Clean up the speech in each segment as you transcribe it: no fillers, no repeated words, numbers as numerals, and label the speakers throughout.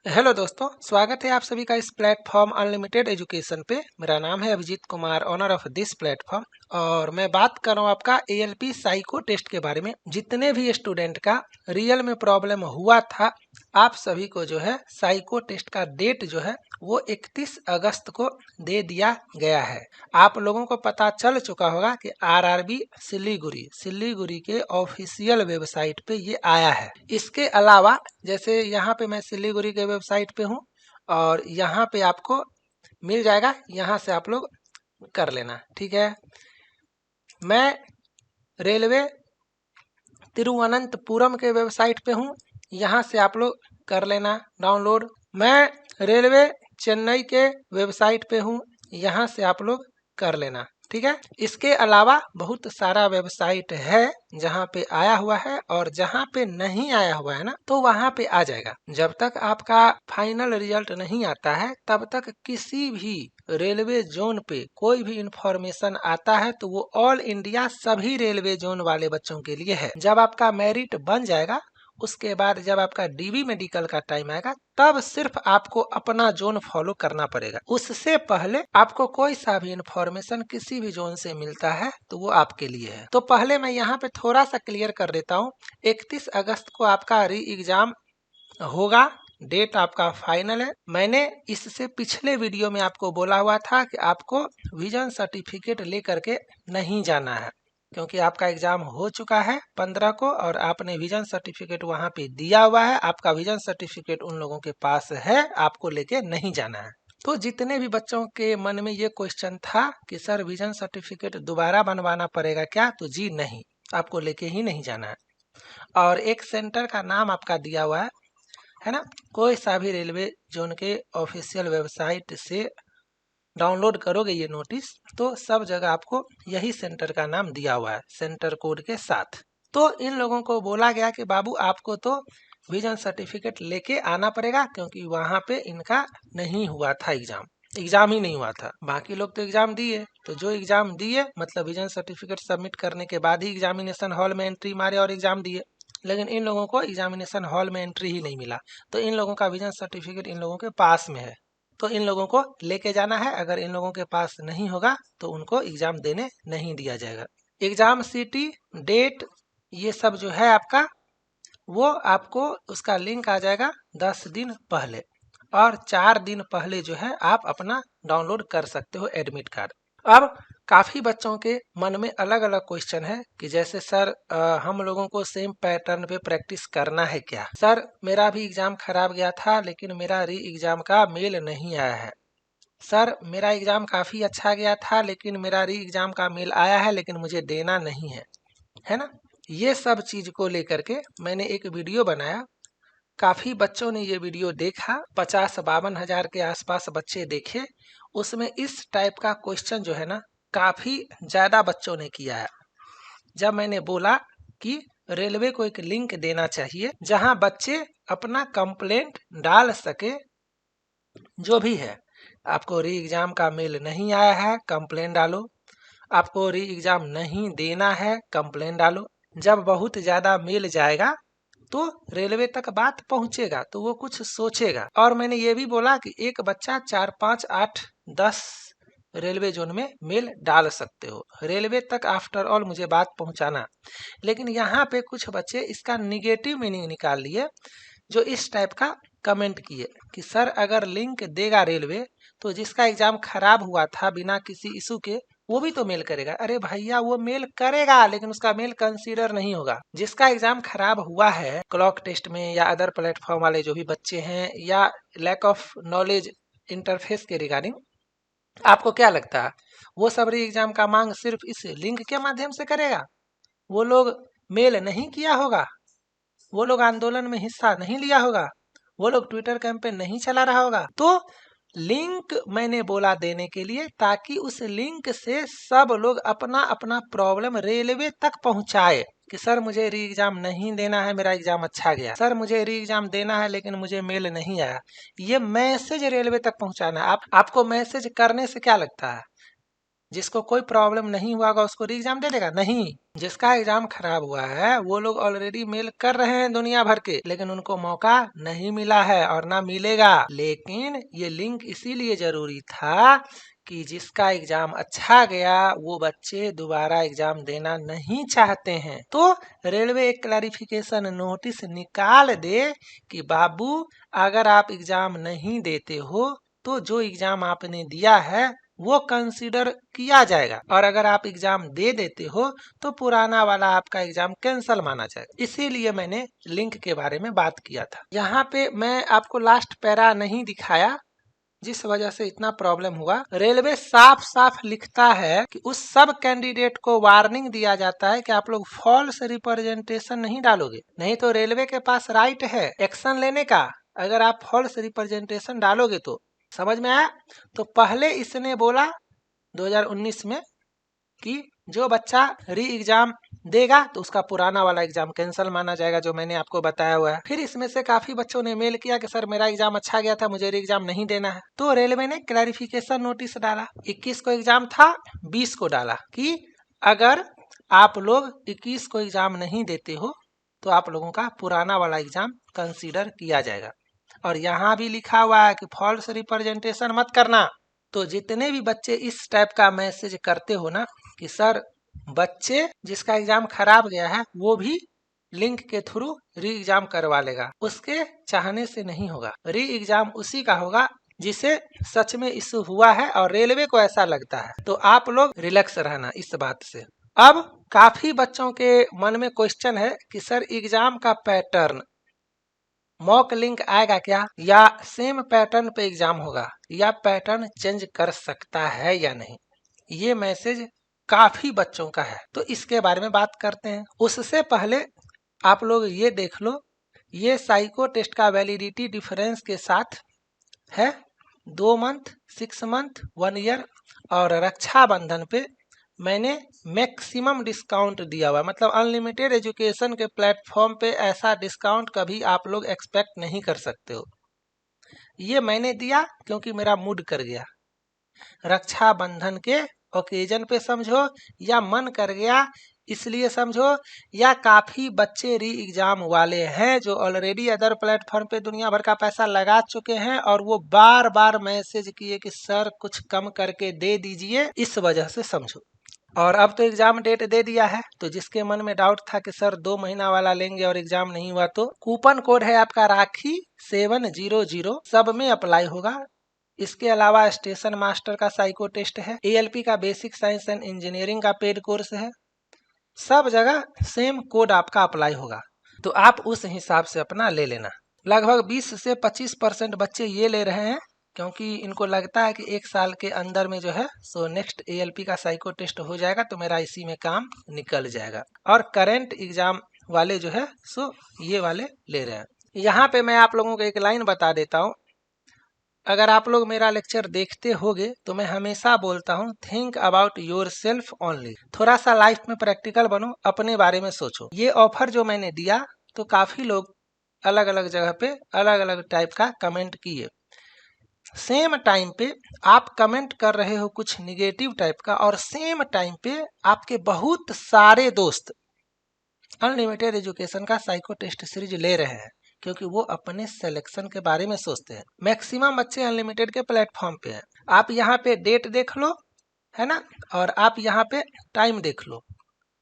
Speaker 1: Hello दोस्तों, स्वागत है आप सभी का इस प्लेटफॉर्म अनलिमिटेड एजुकेशन पे। मेरा नाम है Abhijeet Kumar, owner of this platform, और मैं बात कर रहा हूँ आपका एएलपी साइको टेस्ट के बारे में। जितने भी स्टूडेंट का रियल में प्रॉब्लम हुआ था, आप सभी को जो है साइको टेस्ट का डेट जो है वो 31 अगस्त को दे दिया गया है। आप लोगों को पता चल चुका होगा कि आरआरबी सिलीगुड़ी के ऑफिशियल वेबसाइट पे ये आया है। इसके अलावा जैसे यहाँ पे मैं सिलीगुड़ी के वेबसाइट पे हूँ और यहाँ पे आपको मिल जाएगा, यहाँ से आप लोग कर लेना, ठीक है। मैं रेलवे तिरुवनंतपुरम के वेबसाइट पे हूँ, यहाँ से आप लोग कर लेना डाउनलोड। मैं रेलवे चेन्नई के वेबसाइट पे हूँ, यहाँ से आप लोग कर लेना, ठीक है। इसके अलावा बहुत सारा वेबसाइट है जहाँ पे आया हुआ है, और जहाँ पे नहीं आया हुआ है ना, तो वहाँ पे आ जाएगा। जब तक आपका फाइनल रिजल्ट नहीं आता है तब तक किसी भी रेलवे जोन पे कोई भी इंफॉर्मेशन आता है तो वो ऑल इंडिया सभी रेलवे जोन वाले बच्चों के लिए है। जब आपका मेरिट बन जाएगा, उसके बाद जब आपका डीबी मेडिकल का टाइम आएगा, तब सिर्फ आपको अपना जोन फॉलो करना पड़ेगा। उससे पहले आपको कोई सा भी इंफॉर्मेशन किसी भी जोन से मिलता है तो वो आपके लिए है। तो पहले मैं यहाँ पे थोड़ा सा क्लियर कर देता हूँ। 31 अगस्त को आपका री एग्जाम होगा, डेट आपका फाइनल है। मैंने इससे पिछले वीडियो में आपको बोला हुआ था कि आपको विजन सर्टिफिकेट लेकर के नहीं जाना है, क्योंकि आपका एग्जाम हो चुका है 15 को और आपने विजन सर्टिफिकेट वहां पे दिया हुआ है। आपका विजन सर्टिफिकेट उन लोगों के पास है, आपको लेके नहीं जाना है। तो जितने भी बच्चों के मन में ये क्वेश्चन था कि सर विजन सर्टिफिकेट दोबारा बनवाना पड़ेगा क्या, तो जी नहीं, आपको लेके ही नहीं जाना है। और एक सेंटर का नाम आपका दिया हुआ है ना, कोई सा भी रेलवे जोन के ऑफिशियल वेबसाइट से डाउनलोड करोगे ये नोटिस, तो सब जगह आपको यही सेंटर का नाम दिया हुआ है सेंटर कोड के साथ। तो इन लोगों को बोला गया कि बाबू आपको तो विजन सर्टिफिकेट लेके आना पड़ेगा, क्योंकि वहां पे इनका नहीं हुआ था एग्जाम ही नहीं हुआ था। बाकी लोग तो एग्जाम दिए, तो जो एग्जाम दिए मतलब विजन सर्टिफिकेट सबमिट करने के बाद ही एग्जामिनेशन हॉल में एंट्री मारे और एग्जाम दिए, लेकिन इन लोगों को एग्जामिनेशन हॉल में एंट्री ही नहीं मिला। तो इन लोगों का विजन सर्टिफिकेट इन लोगों के पास में है, तो इन लोगों को लेके जाना है। अगर इन लोगों के पास नहीं होगा तो उनको एग्जाम देने नहीं दिया जाएगा। एग्जाम सिटी, डेट, ये सब जो है आपका, वो आपको उसका लिंक आ जाएगा 10 दिन पहले, और 4 दिन पहले जो है आप अपना डाउनलोड कर सकते हो एडमिट कार्ड। अब काफी बच्चों के मन में अलग अलग क्वेश्चन है कि जैसे सर हम लोगों को सेम पैटर्न पे प्रैक्टिस करना है क्या। सर मेरा भी एग्जाम खराब गया था लेकिन मेरा री एग्जाम का मेल नहीं आया है। सर मेरा एग्जाम काफी अच्छा गया था लेकिन मेरा री एग्जाम का मेल आया है लेकिन मुझे देना नहीं है ना। ये सब चीज को लेकर के मैंने एक वीडियो बनाया। काफी बच्चों ने ये वीडियो देखा, 50-52 हजार के आसपास बच्चे देखे। उसमें इस टाइप का क्वेश्चन जो है ना, काफी ज्यादा बच्चों ने किया है। जब मैंने बोला कि रेलवे को एक लिंक देना चाहिए जहां बच्चे अपना कंप्लेंट डाल सके, जो भी है, आपको री एग्जाम का मेल नहीं आया है, कंप्लेन डालो। आपको री एग्जाम नहीं देना है, कंप्लेन डालो। जब बहुत ज्यादा मेल जाएगा तो रेलवे तक बात पहुंचेगा तो वो कुछ सोचेगा। और मैंने ये भी बोला कि एक बच्चा 4, 5, 8, 10 रेलवे जोन में मेल डाल सकते हो, रेलवे तक आफ्टर ऑल मुझे बात पहुंचाना। लेकिन यहाँ पे कुछ बच्चे इसका निगेटिव मीनिंग निकाल लिए, जो इस टाइप का कमेंट किए कि सर अगर लिंक देगा रेलवे तो जिसका एग्जाम खराब हुआ था बिना किसी इशू के, वो भी तो मेल करेगा। अरे भैया वो मेल करेगा लेकिन उसका मेल कंसीडर नहीं होगा। जिसका एग्जाम खराब हुआ है क्लॉक टेस्ट में या अदर प्लेटफॉर्म वाले जो भी बच्चे हैं, या लैक ऑफ नॉलेज इंटरफेस के रिगार्डिंग, आपको क्या लगता है वो सब री एग्जाम का मांग सिर्फ इस लिंक के माध्यम से करेगा? वो लोग मेल नहीं किया होगा, वो लोग आंदोलन में हिस्सा नहीं लिया होगा, वो लोग ट्विटर कैंपेन नहीं चला रहा होगा। तो लिंक मैंने बोला देने के लिए, ताकि उस लिंक से सब लोग अपना अपना प्रॉब्लम रेलवे तक पहुंचाए कि सर मुझे री एग्जाम नहीं देना है, मेरा एग्जाम अच्छा गया। सर मुझे री एग्जाम देना है लेकिन मुझे मेल नहीं आया। ये मैसेज रेलवे तक पहुंचाना है। आपको मैसेज करने से क्या लगता है? जिसको कोई प्रॉब्लम नहीं हुआ होगा उसको री एग्जाम दे देगा? नहीं। जिसका एग्जाम खराब हुआ है वो लोग ऑलरेडी मेल कर रहे हैं दुनिया भर के, लेकिन उनको मौका नहीं मिला है और ना मिलेगा। लेकिन ये लिंक इसीलिए जरूरी था कि जिसका एग्जाम अच्छा गया वो बच्चे दोबारा एग्जाम देना नहीं चाहते हैं। तो रेलवे एक क्लैरिफिकेशन नोटिस निकाल दे कि बाबू अगर आप एग्जाम नहीं देते हो तो जो एग्जाम आपने दिया है वो कंसीडर किया जाएगा, और अगर आप एग्जाम दे देते हो तो पुराना वाला आपका एग्जाम कैंसिल माना जाएगा। इसीलिए मैंने लिंक के बारे में बात किया था। यहाँ पे मैं आपको लास्ट पैरा नहीं दिखाया, जिस वजह से इतना प्रॉब्लम हुआ। रेलवे साफ साफ लिखता है कि उस सब कैंडिडेट को वार्निंग दिया जाता है कि आप लोग फॉल्स रिप्रेजेंटेशन नहीं डालोगे, नहीं तो रेलवे के पास राइट है एक्शन लेने का अगर आप फॉल्स रिप्रेजेंटेशन डालोगे तो। समझ में आया? तो पहले इसने बोला 2019 में कि जो बच्चा री एग्जाम देगा तो उसका पुराना वाला एग्जाम कैंसिल माना जाएगा, जो मैंने आपको बताया हुआ है। फिर इसमें से काफी बच्चों ने मेल किया कि सर मेरा एग्जाम अच्छा गया था, मुझे री एग्जाम नहीं देना है। तो रेलवे ने क्लैरिफिकेशन नोटिस डाला। 21 को एग्जाम था, 20 को डाला कि अगर आप लोग 21 को एग्जाम नहीं देते हो तो आप लोगों का पुराना वाला एग्जाम कंसीडर किया जाएगा। और यहाँ भी लिखा हुआ है कि फॉल्स रिप्रेजेंटेशन मत करना। तो जितने भी बच्चे इस टाइप का मैसेज करते हो ना कि सर बच्चे जिसका एग्जाम खराब गया है वो भी लिंक के थ्रू री एग्जाम करवा लेगा, उसके चाहने से नहीं होगा। री एग्जाम उसी का होगा जिसे सच में इश्यू हुआ है और रेलवे को ऐसा लगता है। तो आप लोग रिलैक्स रहना इस बात से। अब काफी बच्चों के मन में क्वेश्चन है कि सर एग्जाम का पैटर्न मॉक लिंक आएगा क्या, या सेम पैटर्न पे एग्जाम होगा, या पैटर्न चेंज कर सकता है या नहीं। ये मैसेज काफी बच्चों का है, तो इसके बारे में बात करते हैं। उससे पहले आप लोग ये देख लो, ये साइको टेस्ट का वैलिडिटी डिफरेंस के साथ है 2 मंथ, 6 मंथ, 1 ईयर, और रक्षाबंधन पे मैंने मैक्सिमम डिस्काउंट दिया हुआ, मतलब अनलिमिटेड एजुकेशन के प्लेटफॉर्म पे ऐसा डिस्काउंट कभी आप लोग एक्सपेक्ट नहीं कर सकते हो। ये मैंने दिया क्योंकि मेरा मूड कर गया, रक्षाबंधन के ओकेजन पे समझो, या मन कर गया इसलिए समझो, या काफी बच्चे री एग्जाम वाले हैं जो ऑलरेडी अदर प्लेटफॉर्म पे दुनिया भर का पैसा लगा चुके हैं और वो बार बार मैसेज किए कि सर कुछ कम करके दे दीजिए, इस वजह से समझो। और अब तो एग्जाम डेट दे दिया है, तो जिसके मन में डाउट था कि सर 2 महीना वाला लेंगे और एग्जाम नहीं हुआ, तो कूपन कोड है आपका राखी 700, सब में अप्लाई होगा। इसके अलावा स्टेशन मास्टर का साइको टेस्ट है, ALP का बेसिक साइंस एंड इंजीनियरिंग का पेड कोर्स है, सब जगह सेम कोड आपका अप्लाई होगा। तो आप उस हिसाब से अपना ले लेना। लगभग 20 से 25% बच्चे ये ले रहे हैं क्योंकि इनको लगता है कि 1 साल के अंदर में जो है सो नेक्स्ट ALP का साइको टेस्ट हो जाएगा तो मेरा इसी में काम निकल जाएगा। और करंट एग्जाम वाले जो है सो ये वाले ले रहे हैं। यहाँ पे मैं आप लोगों को एक लाइन बता देता हूँ, अगर आप लोग मेरा लेक्चर देखते होगे तो मैं हमेशा बोलता हूँ think about your self only. थोड़ा सा लाइफ में प्रैक्टिकल बनो, अपने बारे में सोचो। ये ऑफर जो मैंने दिया तो काफी लोग अलग अलग जगह पे अलग अलग टाइप का कमेंट किए। सेम टाइम पे आप कमेंट कर रहे हो कुछ निगेटिव टाइप का, और सेम टाइम पे आपके बहुत सारे दोस्त अनलिमिटेड एजुकेशन का साइको टेस्ट सीरीज ले रहे हैं क्योंकि वो अपने सिलेक्शन के बारे में सोचते हैं। मैक्सिमम बच्चे अनलिमिटेड के प्लेटफॉर्म पे हैं। आप यहाँ पे डेट देख लो, है ना, और आप यहाँ पे टाइम देख लो।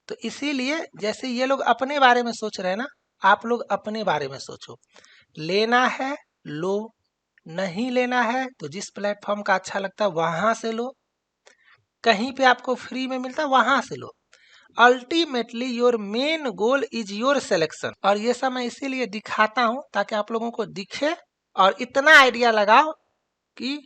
Speaker 1: तो इसीलिए जैसे ये लोग अपने बारे में सोच रहे हैं ना, आप लोग अपने बारे में सोचो। लेना है लो, नहीं लेना है तो जिस प्लेटफॉर्म का अच्छा लगता है वहां से लो, कहीं पे आपको फ्री में मिलता है वहां से लो। Ultimately your main goal is your selection. और ये सब मैं इसीलिए दिखाता हूं ताकि आप लोगों को दिखे और इतना आइडिया लगाओ कि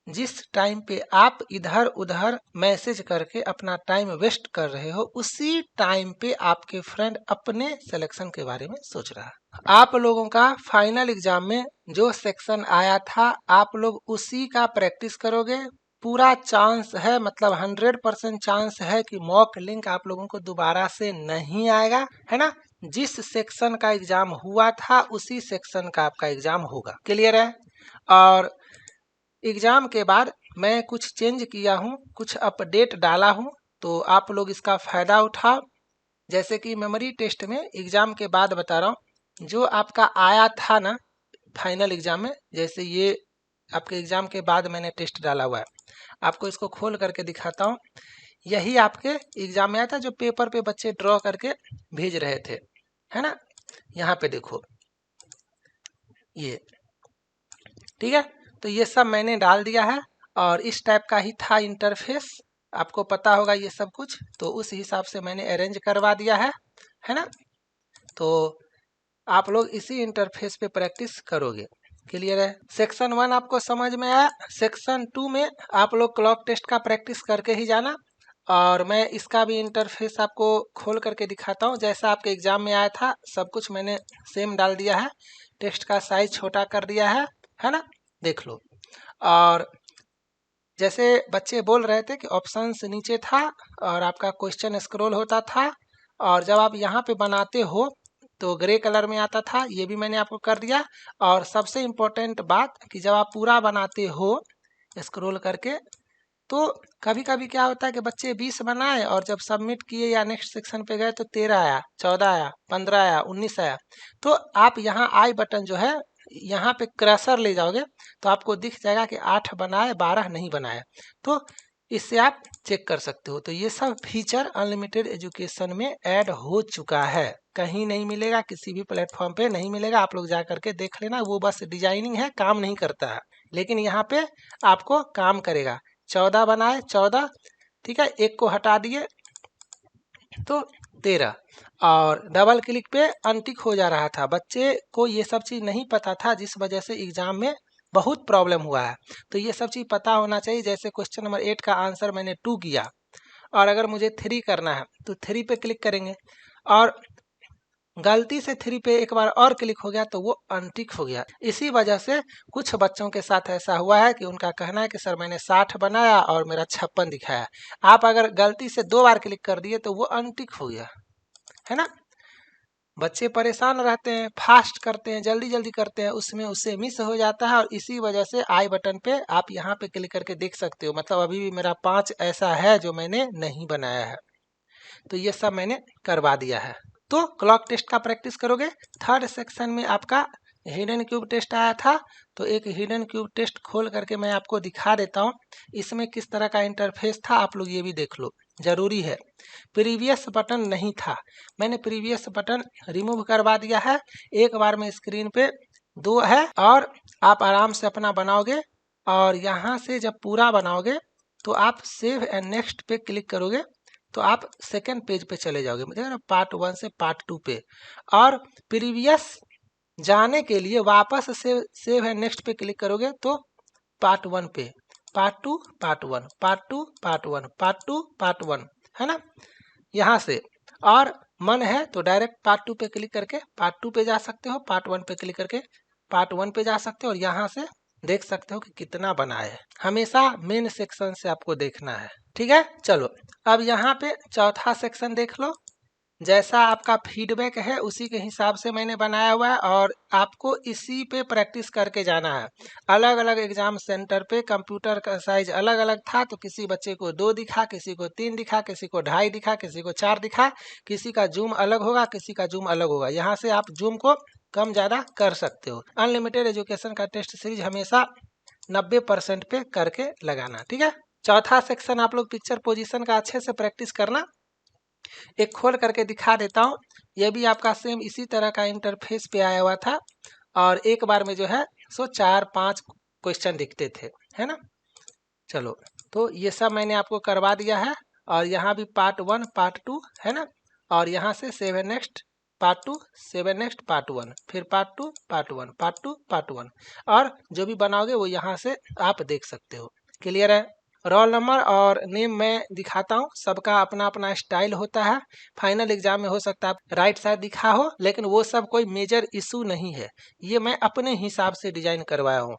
Speaker 1: जिस टाइम पे आप इधर उधर मैसेज करके अपना टाइम वेस्ट कर रहे हो, उसी टाइम पे आपके फ्रेंड अपने सिलेक्शन के बारे में सोच रहा है। आप लोगों का फाइनल एग्जाम में जो सेक्शन आया था आप लोग उसी का प्रैक्टिस करोगे। पूरा चांस है, मतलब 100% चांस है कि मॉक लिंक आप लोगों को दोबारा से नहीं आएगा, है ना। जिस सेक्शन का एग्जाम हुआ था उसी सेक्शन का आपका एग्जाम होगा। क्लियर है? और एग्जाम के बाद मैं कुछ चेंज किया हूँ, कुछ अपडेट डाला हूँ, तो आप लोग इसका फ़ायदा उठाओ। जैसे कि मेमोरी टेस्ट में एग्ज़ाम के बाद बता रहा हूँ, जो आपका आया था ना फाइनल एग्ज़ाम में, जैसे ये आपके एग्ज़ाम के बाद मैंने टेस्ट डाला हुआ है, आपको इसको खोल करके दिखाता हूँ। यही आपके एग्ज़ाम में आया था, जो पेपर पे बच्चे ड्रॉ करके भेज रहे थे, है ना। यहाँ पे देखो ये, ठीक है। तो ये सब मैंने डाल दिया है और इस टाइप का ही था इंटरफेस, आपको पता होगा ये सब कुछ, तो उस हिसाब से मैंने अरेंज करवा दिया है ना। तो आप लोग इसी इंटरफेस पे प्रैक्टिस करोगे। क्लियर है। सेक्शन 1 आपको समझ में आया। सेक्शन 2 में आप लोग क्लॉक टेस्ट का प्रैक्टिस करके ही जाना, और मैं इसका भी इंटरफेस आपको खोल करके दिखाता हूँ। जैसा आपके एग्जाम में आया था सब कुछ मैंने सेम डाल दिया है, टेस्ट का साइज छोटा कर दिया है ना, देख लो। और जैसे बच्चे बोल रहे थे कि ऑप्शंस नीचे था और आपका क्वेश्चन स्क्रॉल होता था, और जब आप यहाँ पे बनाते हो तो ग्रे कलर में आता था, ये भी मैंने आपको कर दिया। और सबसे इम्पोर्टेंट बात कि जब आप पूरा बनाते हो स्क्रॉल करके, तो कभी कभी क्या होता है कि बच्चे 20 बनाए और जब सबमिट किए या नेक्स्ट सेक्शन पे गए तो 13 आया, 14 आया, 15 आया, 19 आया। तो आप यहाँ आई बटन जो है, यहाँ पे क्रसर ले जाओगे तो आपको दिख जाएगा कि 8 बनाए, 12 नहीं बनाए। तो इससे आप चेक कर सकते हो। तो ये सब फीचर अनलिमिटेड एजुकेशन में ऐड हो चुका है, कहीं नहीं मिलेगा, किसी भी प्लेटफॉर्म पे नहीं मिलेगा। आप लोग जा करके देख लेना, वो बस डिजाइनिंग है, काम नहीं करता है, लेकिन यहाँ पे आपको काम करेगा। 14 बनाए 14, ठीक है, एक को हटा दिए तो 13, और डबल क्लिक पे अनटिक हो जा रहा था। बच्चे को ये सब चीज़ नहीं पता था, जिस वजह से एग्जाम में बहुत प्रॉब्लम हुआ है। तो ये सब चीज़ पता होना चाहिए। जैसे क्वेश्चन नंबर 8 का आंसर मैंने 2 किया, और अगर मुझे 3 करना है तो 3 पे क्लिक करेंगे, और गलती से 3 पे एक बार और क्लिक हो गया तो वो अनटिक हो गया। इसी वजह से कुछ बच्चों के साथ ऐसा हुआ है कि उनका कहना है कि सर मैंने 60 बनाया और मेरा 56 दिखाया। आप अगर गलती से 2 बार क्लिक कर दिए तो वो अनटिक हो गया, है ना। बच्चे परेशान रहते हैं, फास्ट करते हैं, जल्दी जल्दी करते हैं, उसमें उससे मिस हो जाता है। और इसी वजह से आई बटन पे आप यहाँ पे क्लिक करके देख सकते हो, मतलब अभी भी मेरा 5 ऐसा है जो मैंने नहीं बनाया है। तो ये सब मैंने करवा दिया है। तो क्लॉक टेस्ट का प्रैक्टिस करोगे। थर्ड सेक्शन में आपका हिडन क्यूब टेस्ट आया था, तो एक हिडन क्यूब टेस्ट खोल करके मैं आपको दिखा देता हूँ इसमें किस तरह का इंटरफेस था। आप लोग ये भी देख लो, जरूरी है। प्रीवियस बटन नहीं था, मैंने प्रीवियस बटन रिमूव करवा दिया है। एक बार में स्क्रीन पे 2 है, और आप आराम से अपना बनाओगे। और यहाँ से जब पूरा बनाओगे तो आप सेव एंड नेक्स्ट पे क्लिक करोगे तो आप सेकेंड पेज पे चले जाओगे, मतलब पार्ट 1 से पार्ट 2 पे। और प्रीवियस जाने के लिए वापस से सेव एंड नेक्स्ट पे क्लिक करोगे तो पार्ट 1 पे, part 2 part 1, part 2 part 1, part 2 part 1, है ना। यहाँ से और मन है तो डायरेक्ट पार्ट 2 पे क्लिक करके पार्ट 2 पे जा सकते हो, पार्ट 1 पे क्लिक करके पार्ट 1 पे जा सकते हो, और यहाँ से देख सकते हो कि कितना बना है। हमेशा मेन सेक्शन से आपको देखना है, ठीक है। चलो अब यहाँ पे चौथा सेक्शन देख लो। जैसा आपका फीडबैक है उसी के हिसाब से मैंने बनाया हुआ है, और आपको इसी पे प्रैक्टिस करके जाना है। अलग अलग एग्जाम सेंटर पे कंप्यूटर का साइज अलग अलग था, तो किसी बच्चे को 2 दिखा, किसी को 3 दिखा, किसी को 2.5 दिखा, किसी को 4 दिखा, किसी का जूम अलग होगा, किसी का जूम अलग होगा। यहाँ से आप जूम को कम ज़्यादा कर सकते हो। अनलिमिटेड एजुकेशन का टेस्ट सीरीज हमेशा 90% पे करके लगाना, ठीक है। चौथा सेक्शन आप लोग पिक्चर पोजीशन का अच्छे से प्रैक्टिस करना। एक खोल करके दिखा देता हूँ, ये भी आपका सेम इसी तरह का इंटरफेस पे आया हुआ था, और एक बार में जो है सो 4-5 क्वेश्चन दिखते थे, है ना। चलो तो ये सब मैंने आपको करवा दिया है, और यहाँ भी पार्ट 1 पार्ट 2 है ना, और यहाँ से 7 नेक्स्ट पार्ट 2, 7 नेक्स्ट पार्ट 1, फिर पार्ट 2 पार्ट 1, पार्ट 2 पार्ट 1, और जो भी बनाओगे वो यहाँ से आप देख सकते हो। क्लियर है। रोल नंबर और नेम मैं दिखाता हूँ, सबका अपना अपना स्टाइल होता है। फाइनल एग्जाम में हो सकता है राइट साइड दिखा हो, लेकिन वो सब कोई मेजर इशू नहीं है, ये मैं अपने हिसाब से डिजाइन करवाया हूँ।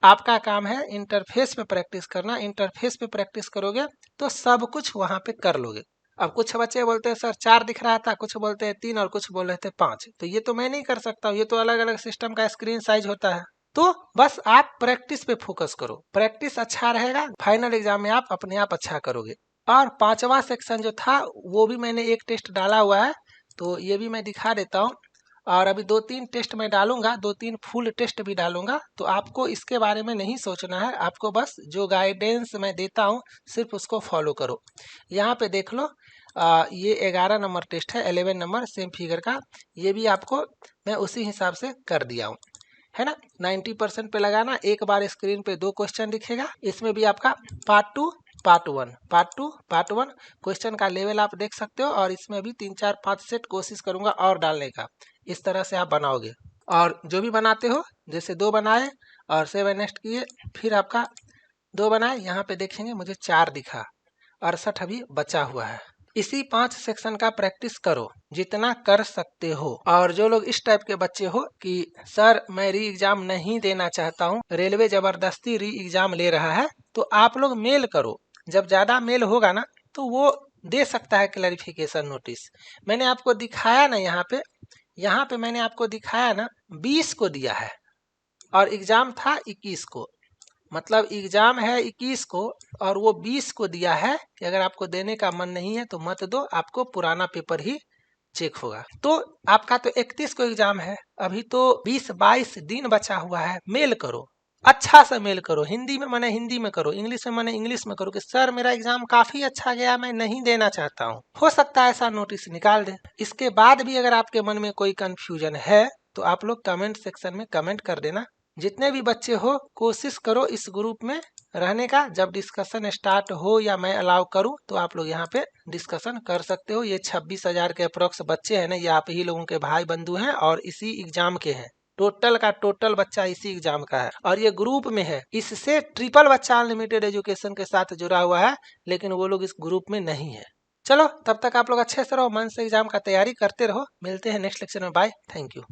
Speaker 1: आपका काम है इंटरफेस पे प्रैक्टिस करना। इंटरफेस पे प्रैक्टिस करोगे तो सब कुछ वहाँ पे कर लोगे। अब कुछ बच्चे बोलते हैं सर 4 दिख रहा था, कुछ बोलते हैं 3, और कुछ बोल रहे थे 5, तो ये तो मैं नहीं कर सकता हूँ, ये तो अलग अलग सिस्टम का स्क्रीन साइज होता है। तो बस आप प्रैक्टिस पे फोकस करो, प्रैक्टिस अच्छा रहेगा, फाइनल एग्जाम में आप अपने आप अच्छा करोगे। और 5वां सेक्शन जो था वो भी मैंने एक टेस्ट डाला हुआ है, तो ये भी मैं दिखा देता हूँ। और अभी 2-3 टेस्ट मैं डालूंगा, 2-3 फुल टेस्ट भी डालूंगा, तो आपको इसके बारे में नहीं सोचना है, आपको बस जो गाइडेंस मैं देता हूँ सिर्फ उसको फॉलो करो। यहाँ पे देख लो, ये 11 नंबर टेस्ट है, 11 नंबर सेम फिगर का, ये भी आपको मैं उसी हिसाब से कर दिया हूँ, है ना। 90% पे लगाना, एक बार स्क्रीन पे 2 क्वेश्चन दिखेगा, इसमें भी आपका पार्ट 2 पार्ट 1 पार्ट 1 क्वेश्चन का लेवल आप देख सकते हो। और इसमें भी 3-4-5 सेट कोशिश करूंगा और डालने का, इस तरह से आप बनाओगे। और जो भी बनाते हो, जैसे 2 बनाए और 7 नेक्स्ट किए, फिर आपका 2 बनाए, यहाँ पे देखेंगे मुझे 4 दिखा, 68 अभी बचा हुआ है। इसी 5 सेक्शन का प्रैक्टिस करो जितना कर सकते हो। और जो लोग इस टाइप के बच्चे हो कि सर मैं री एग्जाम नहीं देना चाहता हूँ, रेलवे जबरदस्ती री एग्जाम ले रहा है, तो आप लोग मेल करो। जब ज्यादा मेल होगा ना तो वो दे सकता है क्लैरिफिकेशन नोटिस। मैंने आपको दिखाया ना, यहाँ पे मैंने आपको दिखाया ना, 20 को दिया है और एग्जाम था 21 को, मतलब एग्जाम है 21 को और वो 20 को दिया है कि अगर आपको देने का मन नहीं है तो मत दो, आपको पुराना पेपर ही चेक होगा। तो आपका तो 31 को एग्जाम है, अभी तो 20-22 दिन बचा हुआ है। मेल करो, अच्छा से मेल करो, हिंदी में माने हिंदी में करो, इंग्लिश में माने इंग्लिश में करो कि सर मेरा एग्जाम काफी अच्छा गया, मैं नहीं देना चाहता हूँ। हो सकता है ऐसा नोटिस निकाल दे। इसके बाद भी अगर आपके मन में कोई कंफ्यूजन है तो आप लोग कमेंट सेक्शन में कमेंट कर देना। जितने भी बच्चे हो कोशिश करो इस ग्रुप में रहने का, जब डिस्कशन स्टार्ट हो या मैं अलाउ करूं तो आप लोग यहाँ पे डिस्कशन कर सकते हो। ये 26,000 के अप्रोक्स बच्चे हैं ना, ये आप ही लोगों के भाई बंधु हैं और इसी एग्जाम के हैं। टोटल का टोटल बच्चा इसी एग्जाम का है और ये ग्रुप में है। इससे ट्रिपल बच्चा अनलिमिटेड एजुकेशन के साथ जुड़ा हुआ है, लेकिन वो लोग इस ग्रुप में नहीं है। चलो तब तक आप लोग अच्छे से रहो, मन से एग्जाम का तैयारी करते रहो। मिलते हैं नेक्स्ट लेक्चर में, बाय, थैंक यू।